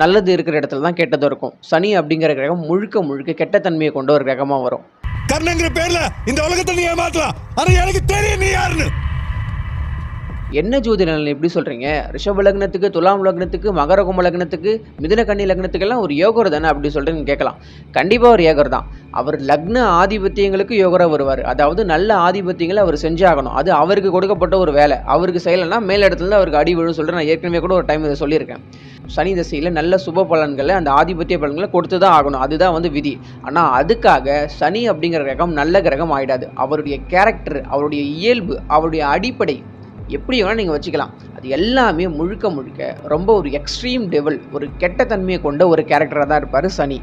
நல்லது இருக்கிற இடத்துல தான் கெட்டதும் இருக்கும். சனி அப்படிங்கிற கிரகம் முழுக்க முழுக்க கெட்ட தன்மையை கொண்ட ஒரு கிரகமா வரும். கர்ணங்கிற பேர்ல இந்த உலகத்தை நீ ஏமாத்தலாம். ஆனா எனக்கு தெரியும் நீ யாருன்னு. என்ன ஜோதிட நிலை எப்படி சொல்றீங்க? ரிஷப லக்னத்துக்கு, துலாம் லக்னத்துக்கு, மகர கும்ப லக்னத்துக்கு, மிதுன கன்னி லக்னத்துக்கெல்லாம் ஒரு யோகர் தானே அப்படி சொல்றீங்கன்னு கேட்கலாம். கண்டிப்பா ஒரு யோகர் தான். அவர் லக்ன ஆதிபத்தியங்களுக்கு யோகரா வருவார். அதாவது நல்ல ஆதிபத்தியங்களை அவர் செஞ்சாகணும். அது அவருக்கு கொடுக்கப்பட்ட ஒரு வேலை. அவருக்கு செய்யலைன்னா மேல் இடத்துல அவருக்கு அடி விழுன்னு சொல்லிட்டு நான் ஏற்கனவே கூட ஒரு டைம் இதை சொல்லியிருக்கேன். சனி தசையில் நல்ல சுப பலன்களை அந்த ஆதிபத்திய பலன்களை கொடுத்து தான் ஆகணும். அதுதான் விதி. ஆனால் அதுக்காக சனி அப்படிங்கிற கிரகம் நல்ல கிரகம் ஆகிடாது. அவருடைய கேரக்டர், அவருடைய இயல்பு, அவருடைய அடிப்படை எப்படி வேணால் நீங்கள் வச்சுக்கலாம். அது எல்லாமே முழுக்க முழுக்க ரொம்ப ஒரு எக்ஸ்ட்ரீம் டெவல், ஒரு கெட்ட தன்மையை கொண்ட ஒரு கேரக்டராக தான் இருப்பார் சனி.